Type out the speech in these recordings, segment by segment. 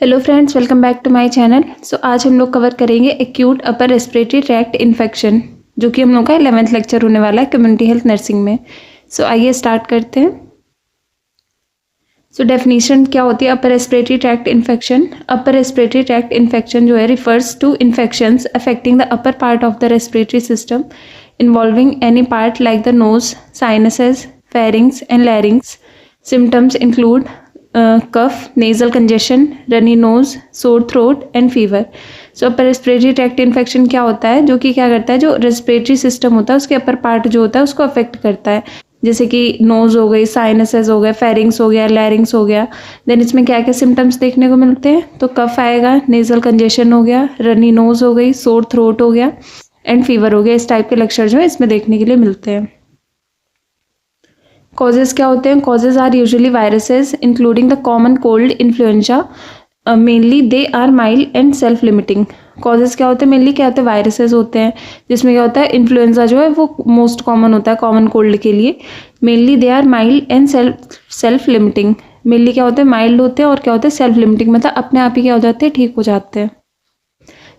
Hello friends, welcome back to my channel. So आज हम लोग कवर करेंगे acute upper respiratory tract infection, जो कि हम लोग का 11th लेक्चर होने वाला है कम्युनिटी हेल्थ नर्सिंग में। सो आइए स्टार्ट करते हैं। सो डेफिनेशन क्या होती है upper respiratory tract infection. Upper respiratory tract infection जो है refers to infections affecting the upper part of the respiratory system involving any part like the nose, sinuses, pharynx and larynx. Symptoms include cough, nasal congestion, runny nose, sore throat and fever. So upper respiratory tract infection क्या होता है, जो कि क्या करता है, जो respiratory system होता है उसके अपर पार्ट जो होता है उसको अफेक्ट करता है, जैसे कि नोज हो गई, साइनसेस हो गए, फेरिंग्स हो गया, लैरिंग्स हो गया। देन इसमें क्या क्या सिम्टम्स देखने को मिलते हैं, तो कफ आएगा, नेजल कंजेशन हो गया, रनी नोज हो गई, सोर थ्रोट हो गया एंड फीवर हो गया। इस टाइप के लक्षण जो है इसमें देखने के लिए मिलते हैं। कॉजेज क्या होते हैं, causes are usually viruses including the common cold, influenza. Mainly they are mild and self limiting. Causes क्या होते हैं, मेनली क्या होते हैं, वायरसेस होते हैं, जिसमें क्या होता है इन्फ्लुएंजा जो है वो मोस्ट कॉमन होता है कॉमन कोल्ड के लिए। Mainly they are mild and self limiting. Mainly क्या होते हैं, माइल्ड होते हैं और क्या होते हैं सेल्फ लिमिटिंग, मतलब अपने आप ही क्या हो जाते हैं, ठीक हो जाते हैं।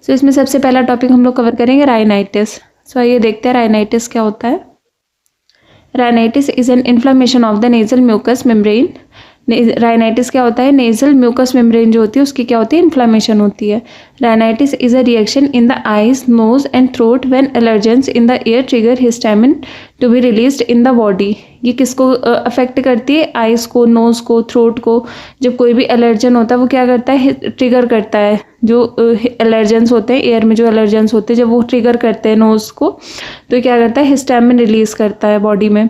सो इसमें सबसे पहला टॉपिक हम लोग कवर करेंगे राइनाइटिस। सो आइए देखते हैं राइनाइटिस क्या होता है। Rhinitis is an inflammation of the nasal mucous membrane. Rhinitis क्या होता है, नेजल म्यूकस मेम्ब्रेन जो होती है उसकी क्या होती है, इन्फ्लामेशन होती है। Rhinitis is a reaction in the eyes, nose and throat when allergens in the air trigger histamine to be released in the body. ये किसको अफेक्ट करती है, आइज को, नोज को, थ्रोट को। जब कोई भी एलर्जन होता है वो क्या करता है, ट्रिगर करता है। जो एलर्जेंस होते हैं, एयर में जो एलर्जेंस होते हैं, जब वो ट्रिगर करते हैं नोज को, तो क्या करता है, हिस्टामिन रिलीज करता है बॉडी में।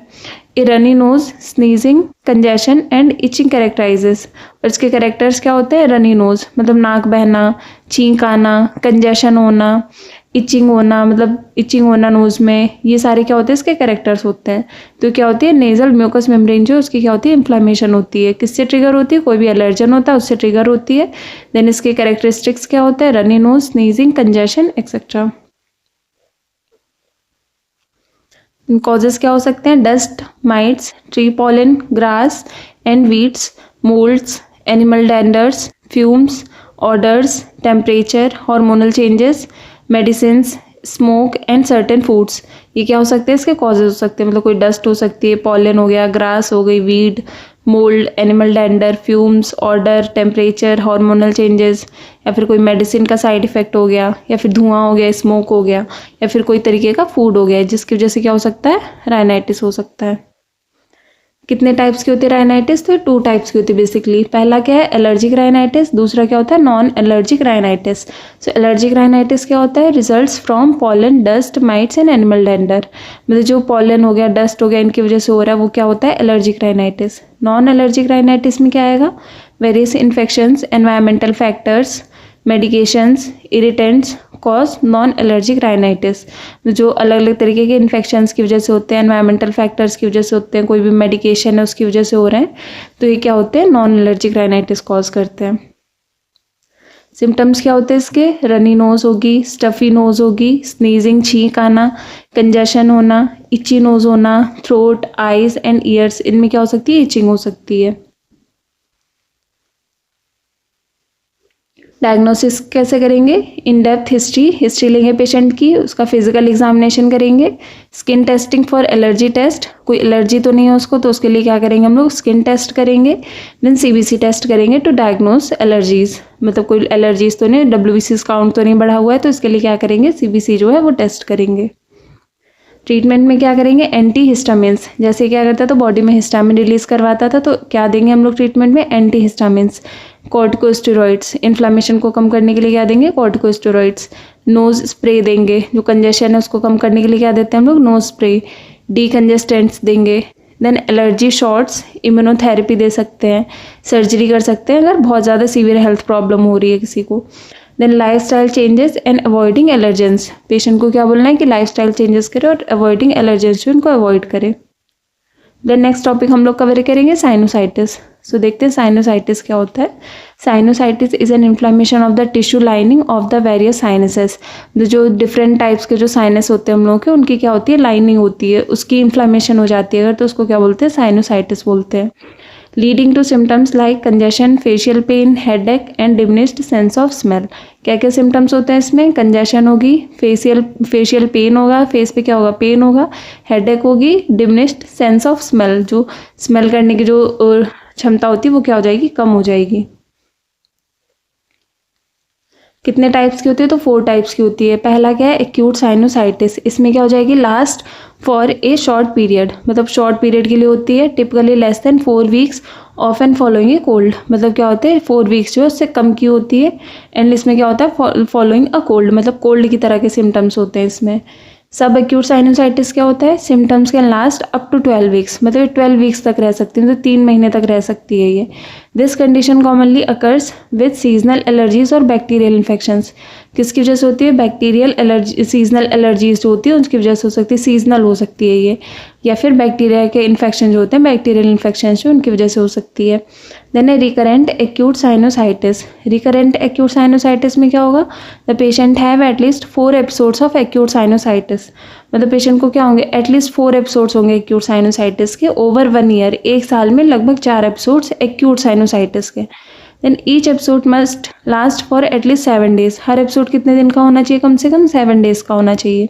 Runny nose, sneezing, congestion and itching कैरेक्टराइजेस। और इसके कैरेक्टर्स क्या होते हैं, रनी नोज मतलब नाक बहना, छींक आना, कंजेशन होना, इचिंग होना मतलब इचिंग होना नोज में, ये सारे क्या होते हैं इसके कैरेक्टर्स होते हैं। तो क्या होती है, नेजल म्यूकस मेम्ब्रेन जो उसकी क्या होती है, इन्फ्लामेशन होती है। किससे ट्रिगर होती है, कोई भी एलर्जन होता है उससे ट्रिगर होती है। देन इसके कैरेक्टरिस्टिक्स क्या होते हैं, runny nose, sneezing, congestion etcetera. Causes क्या हो सकते हैं, dust, mites, tree pollen, grass and weeds, moulds, animal danders, fumes, odours, temperature, hormonal changes, medicines, smoke and certain foods. ये क्या हो सकते हैं, इसके कॉजेज हो सकते हैं, मतलब कोई डस्ट हो सकती है, पॉलन हो गया, ग्रास हो गई, weed, mould, animal dander, fumes, order, temperature, hormonal changes, या फिर कोई मेडिसिन का साइड इफेक्ट हो गया, या फिर धुआं हो गया, स्मोक हो गया, या फिर कोई तरीके का फूड हो गया, जिसकी वजह से क्या हो सकता है, राइनाइटिस हो सकता है। कितने टाइप्स की होती है राइनाइटिस, तो 2 टाइप्स की होती है बेसिकली। पहला क्या है, एलर्जिक राइनाइटिस, दूसरा क्या होता है, नॉन एलर्जिक राइनाइटिस। सो एलर्जिक राइनाइटिस क्या होता है, results from pollen, dust, mites and animal dander. मतलब जो पॉलन हो गया, डस्ट हो गया, इनकी वजह से हो रहा है वो क्या होता है, allergic rhinitis. Non allergic rhinitis में क्या आएगा, various infections, environmental factors, medications, irritants cause non allergic rhinitis. जो अलग अलग तरीके के इन्फेक्शंस की वजह से होते हैं, एनवायरमेंटल फैक्टर्स की वजह से होते हैं, कोई भी मेडिकेशन है उसकी वजह से हो रहे हैं, तो ये क्या होते हैं, नॉन एलर्जिक राइनाइटिस कॉज करते हैं। सिम्टम्स क्या होते हैं इसके, रनी नोज होगी, स्टफी नोज होगी, स्नीजिंग, छींक आना, कंजेशन होना, इची नोज होना, थ्रोट, आईज एंड ईयर्स, इनमें क्या हो सकती है, इचिंग हो सकती है। डायग्नोसिस कैसे करेंगे, इन डेप्थ हिस्ट्री लेंगे पेशेंट की, उसका फिजिकल एग्जामिनेशन करेंगे, skin testing for allergy test, कोई एलर्जी तो नहीं है उसको, तो उसके लिए क्या करेंगे हम लोग, स्किन टेस्ट करेंगे। देन सीबीसी टेस्ट करेंगे टू डायग्नोस एलर्जीज, मतलब कोई एलर्जीज तो नहीं, WBC's काउंट तो नहीं बढ़ा हुआ है, तो इसके लिए क्या करेंगे, सीबीसी जो है वो टेस्ट करेंगे। ट्रीटमेंट में क्या करेंगे, एंटी हिस्टामिन्स, जैसे क्या करता था बॉडी में हिस्टामिन रिलीज करवाता था, तो क्या देंगे हम लोग ट्रीटमेंट में, एंटी हिस्टामिन्स। कॉर्टिकोस्टेरॉइड्स, इन्फ्लामेशन को कम करने के लिए क्या देंगे, कॉर्टिकोस्टेरॉइड्स। नोज स्प्रे देंगे, जो कंजेशन है उसको कम करने के लिए क्या देते हैं हम लोग, नोज स्प्रे। डीकंजेस्टेंट्स देंगे। देन एलर्जी शॉट्स, इम्यूनोथेरेपी दे सकते हैं, सर्जरी कर सकते हैं अगर बहुत ज़्यादा सीवियर हेल्थ प्रॉब्लम हो रही है किसी को। Then lifestyle changes and avoiding allergens, patient को क्या बोलना है कि लाइफस्टाइल चेंजेस करें और अवॉइडिंग एलर्जेंस जो उनको अवॉइड करें। देन नेक्स्ट टॉपिक हम लोग कवर करेंगे साइनोसाइटिस। सो देखते हैं साइनोसाइटिस क्या होता है। Sinusitis is an inflammation of the tissue lining of the various sinuses. जो डिफरेंट टाइप्स के जो साइनस होते हैं हम लोगों के, उनकी क्या होती है, लाइनिंग होती है, उसकी इन्फ्लामेशन हो जाती है अगर, तो उसको क्या बोलते हैं, साइनोसाइटिस बोलते हैं। Leading to symptoms like congestion, facial pain, headache and diminished sense of smell. क्या क्या सिम्टम्स होते हैं इसमें? कंजेशन होगी, फेशियल पेन होगा, फेस पे क्या होगा? पेन होगा, हेडेक होगी, डिमिनिश्ड सेंस ऑफ स्मेल, जो स्मेल करने की जो क्षमता होती है वो क्या हो जाएगी? कम हो जाएगी। कितने टाइप्स की होती है? तो 4 टाइप्स की होती है। पहला क्या है? Acute sinusitis. इसमें क्या हो जाएगी? Last for a short period, मतलब शॉर्ट पीरियड के लिए होती है, typically less than 4 weeks, of and following A cold. मतलब क्या होते हैं? 4 वीक्स जो है उससे कम की होती है। एंड इसमें क्या होता है? फॉलोइंग अ कोल्ड, मतलब कोल्ड की तरह के सिम्टम्स होते हैं इसमें। सब एक्यूट साइनोसाइटिस क्या होता है? Symptoms can last up to 12 weeks, मतलब 12 वीक्स तक रह सकती है, मतलब 3 महीने तक रह सकती है ये। This condition commonly occurs with seasonal allergies और बैक्टीरियल इन्फेक्शंस। किसकी वजह से होती है? बैक्टीरियल एलर्जी, सीजनल एलर्जीज जो होती है उसकी वजह से हो सकती है, सीजनल हो सकती है ये, या फिर बैक्टीरिया के इन्फेक्शन जो होते हैं, बैक्टीरियल इन्फेक्शन जो उनकी वजह से हो सकती है। Then recurrent acute sinusitis. Recurrent acute sinusitis में क्या होगा? The patient have at least 4 episodes of acute sinusitis, मतलब पेशेंट को क्या होंगे? एटलीस्ट 4 एपिसोड्स होंगे एक्यूट साइनोसाइटिस के ओवर 1 ईयर, एक साल में लगभग 4 एपिसोड्स एक्यूट साइनोसाइटिस के। Then each episode must last for at least 7 days. हर एपिसोड कितने दिन का होना चाहिए? कम से कम 7 डेज का होना चाहिए।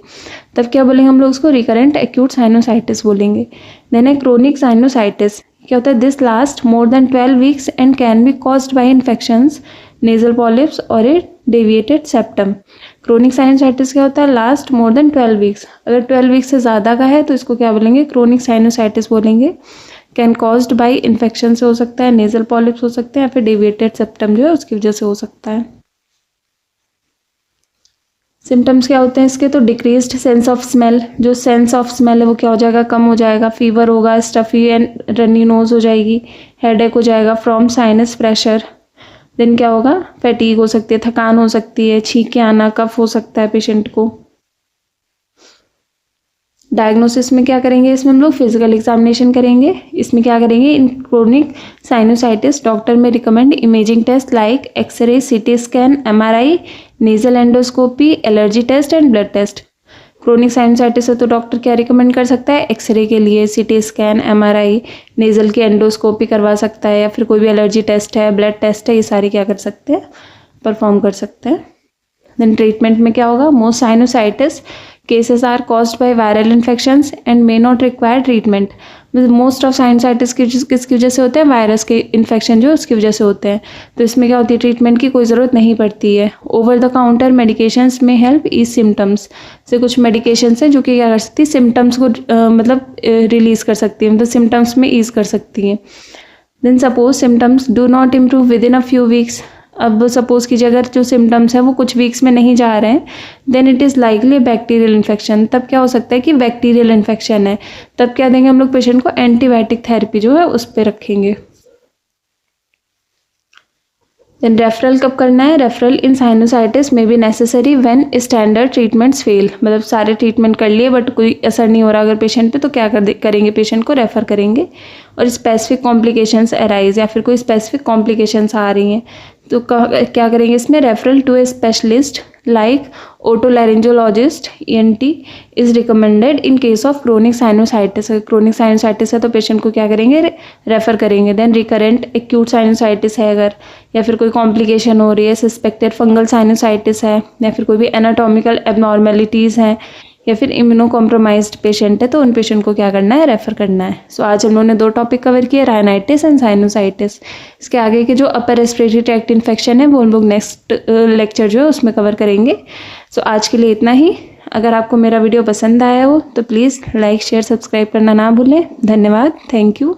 तब क्या बोलेंगे हम लोग उसको? रिकरेंट एक्यूट साइनोसाइटिस बोलेंगे। देन है क्रोनिक साइनोसाइटिस। क्या होता है? This last more than 12 weeks and can be caused by infections, nasal polyps और ए डेविएटेड सेप्टम। क्रोनिक साइनोसाइटिस क्या होता है? Last more than 12 weeks. अगर 12 वीक्स से ज़्यादा का है तो इसको क्या बोलेंगे? क्रोनिक साइनोसाइटिस बोलेंगे। कैन कॉज्ड बाय इन्फेक्शन से हो सकता है, नेजल पॉलिप्स हो सकते हैं, या फिर डेविएटेड सेप्टम जो है उसकी वजह से हो सकता है। सिम्टम्स क्या होते हैं इसके? तो डिक्रीज्ड सेंस ऑफ स्मेल, जो सेंस ऑफ स्मेल है वो क्या हो जाएगा? कम हो जाएगा। फीवर होगा, स्टफी एंड रनी नोज हो जाएगी, हेडेक हो जाएगा फ्रॉम साइनस प्रेशर। देन क्या होगा? फैटीग हो सकती है, थकान हो सकती है, छींके आना, कफ हो सकता है पेशेंट को। डायग्नोसिस में क्या करेंगे? इसमें हम लोग फिजिकल एग्जामिनेशन करेंगे। इसमें क्या करेंगे? इन क्रोनिक साइनोसाइटिस डॉक्टर में recommend imaging test like X ray, CT scan, MRI, nasal endoscopy, allergy test and blood test. Chronic sinusitis है तो डॉक्टर क्या रिकमेंड कर सकता है? एक्सरे के लिए सीटी स्कैन, एमआरआई, नेजल की एंडोस्कोपी करवा सकता है, या फिर कोई भी एलर्जी टेस्ट है, ब्लड टेस्ट है, ये सारी क्या कर सकते हैं? परफॉर्म कर सकते हैं। देन ट्रीटमेंट में क्या होगा? Most sinusitis cases are caused by viral infections and may not require treatment. Most of sinusitis किसकी वजह से होते हैं? वायरस के इन्फेक्शन जो उसकी वजह से होते हैं। तो इसमें क्या होती है? ट्रीटमेंट की कोई ज़रूरत नहीं पड़ती है। ओवर द काउंटर मेडिकेशंस में हेल्प ईज सिम्टम्स, से कुछ मेडिकेशंस हैं जो कि क्या कर सकती है? सिम्टम्स को मतलब रिलीज़ कर सकती है, मतलब सिम्टम्स में ईज कर सकती है। Then suppose symptoms do not improve with in a few weeks. अब सपोज कीजिए अगर जो सिम्टम्स हैं वो कुछ वीक्स में नहीं जा रहे हैं, then it is likely bacterial infection. तब क्या हो सकता है कि बैक्टीरियल इन्फेक्शन है। तब क्या देंगे हम लोग पेशेंट को? एंटीबायोटिक थेरेपी जो है उस पर रखेंगे। देन रेफरल कब करना है? रेफरल इन साइनोसाइटिस में be necessary when standard treatments fail. मतलब सारे ट्रीटमेंट कर लिए बट कोई असर नहीं हो रहा अगर पेशेंट पे, तो क्या करेंगे? पेशेंट को रेफ़र करेंगे। और स्पेसिफिक कॉम्प्लिकेशंस अराइज, या फिर कोई स्पेसिफिक कॉम्प्लिकेशंस आ रही हैं तो क्या करेंगे इसमें? Referral to a specialist like otolaryngologist ENT is recommended in case of chronic sinusitis. Chronic sinusitis है तो पेशेंट को क्या करेंगे? रेफ़र करेंगे। देन रिकरेंट एक्यूट साइनोसाइटिस है अगर, या फिर कोई कॉम्प्लिकेशन हो रही है, सस्पेक्टेड फंगल साइनोसाइटिस है, या फिर कोई भी एनाटॉमिकल एबनॉर्मेलिटीज़ हैं, या फिर इम्यूनो कॉम्प्रोमाइज्ड पेशेंट है तो उन पेशेंट को क्या करना है? रेफ़र करना है। सो आज हम लोगों ने 2 टॉपिक कवर किए, राइनाइटिस एंड साइनोसाइटिस। इसके आगे के जो अपर रेस्पिरेटरी ट्रैक्ट इन्फेक्शन है वो हम लोग नेक्स्ट लेक्चर जो है उसमें कवर करेंगे। सो आज के लिए इतना ही। अगर आपको मेरा वीडियो पसंद आया हो तो प्लीज़ लाइक, शेयर, सब्सक्राइब करना ना भूलें। धन्यवाद। Thank you.